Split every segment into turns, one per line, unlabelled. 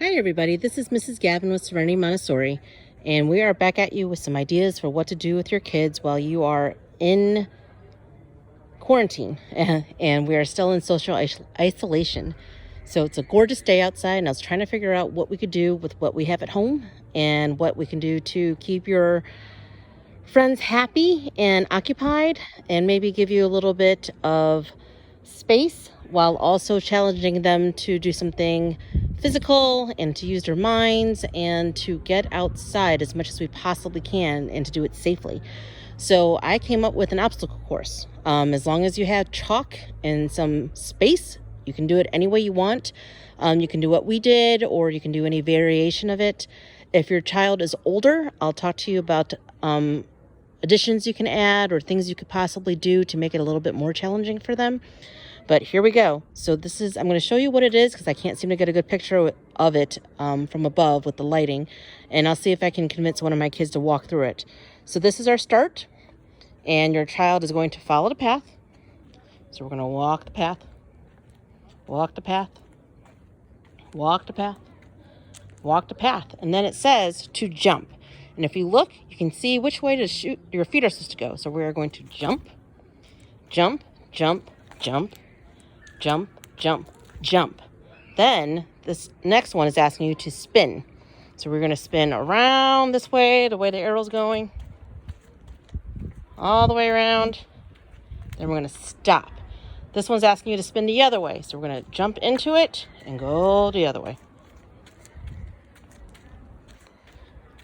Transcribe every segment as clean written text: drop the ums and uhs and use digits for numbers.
Hi everybody, this is Mrs. Gavin with Serenity Montessori, and we are back at you with some ideas for what to do with your kids while you are in quarantine and we are still in social isolation. So it's a gorgeous day outside, and I was trying to figure out what we could do with what we have at home and what we can do to keep your friends happy and occupied, and maybe give you a little bit of space while also challenging them to do something physical and to use their minds and to get outside as much as we possibly can and to do it safely. So I came up with an obstacle course. As long as you have chalk and some space, you can do it any way you want. You can do what we did, or you can do any variation of it. If your child is older, I'll talk to you about additions you can add or things you could possibly do to make it a little bit more challenging for them. But here we go. So I'm going to show you what it is because I can't seem to get a good picture of it from above with the lighting. And I'll see if I can convince one of my kids to walk through it. So this is our start. And your child is going to follow the path. So we're going to walk the path. Walk the path. Walk the path. Walk the path. And then it says to jump. And if you look, you can see which way your feet are supposed to go. So we're going to jump, jump, jump, jump, jump, jump, jump. Then this next one is asking you to spin. So we're going to spin around this way, the way the arrow's going, all the way around. Then we're going to stop. This one's asking you to spin the other way. So we're going to jump into it and go the other way.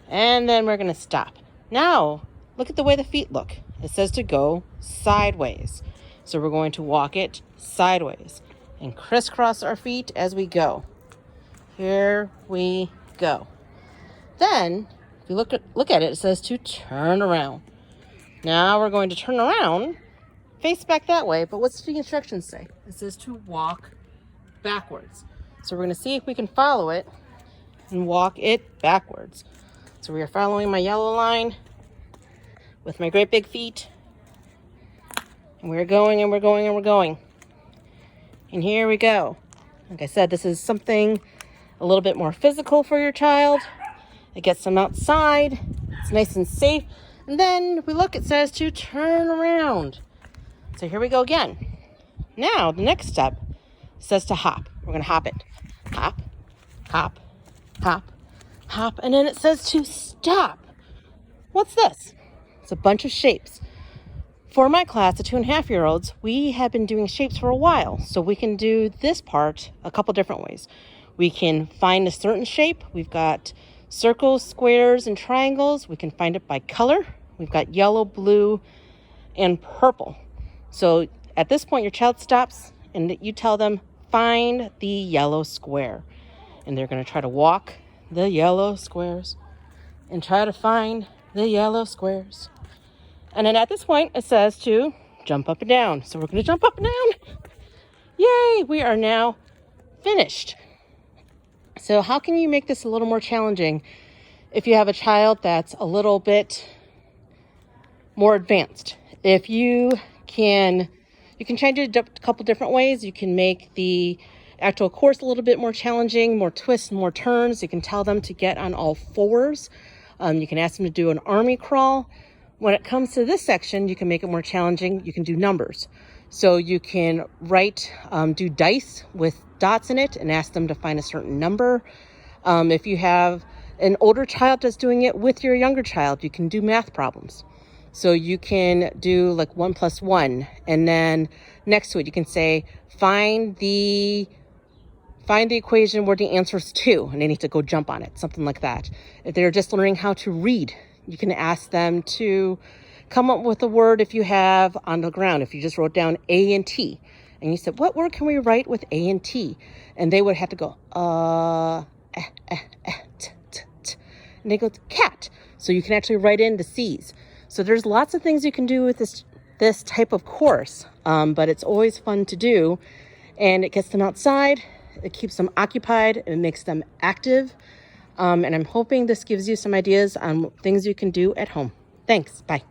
And then we're going to stop. Now, look at the way the feet look. It says to go sideways. So we're going to walk it sideways and crisscross our feet as we go. Here we go. Then, if you look at it, it says to turn around. Now we're going to turn around, face back that way, but what's the instructions say? It says to walk backwards. So we're going to see if we can follow it and walk it backwards. So we are following my yellow line with my great big feet. And we're going and we're going and we're going. And here we go. Like I said, this is something a little bit more physical for your child. It gets them outside. It's nice and safe. And then we look, it says to turn around. So here we go again. Now, the next step says to hop. We're going to hop it. Hop, hop, hop, hop. And then it says to stop. What's this? It's a bunch of shapes. For my class, the 2.5-year-olds, we have been doing shapes for a while. So we can do this part a couple different ways. We can find a certain shape. We've got circles, squares, and triangles. We can find it by color. We've got yellow, blue, and purple. So at this point, your child stops and you tell them, find the yellow square. And they're going to try to walk the yellow squares and try to find the yellow squares. And then at this point, it says to jump up and down. So we're going to jump up and down. Yay, we are now finished. So how can you make this a little more challenging if you have a child that's a little bit more advanced? If you can change it a couple different ways. You can make the actual course a little bit more challenging, more twists, more turns. You can tell them to get on all fours. You can ask them to do an army crawl. When it comes to this section, you can make it more challenging. You can do numbers. So you can do dice with dots in it and ask them to find a certain number. If you have an older child that's doing it with your younger child, you can do math problems. So you can do like 1 + 1. And then next to it, you can say, find the equation where the answer is 2. And they need to go jump on it, something like that. If they're just learning how to read, you can ask them to come up with a word if you have on the ground. If you just wrote down A and T, and you said, what word can we write with A and T? And they would have to go, t. And they go, cat. So you can actually write in the C's. So there's lots of things you can do with this type of course, but it's always fun to do. And it gets them outside. It keeps them occupied. It makes them active. And I'm hoping this gives you some ideas on things you can do at home. Thanks. Bye.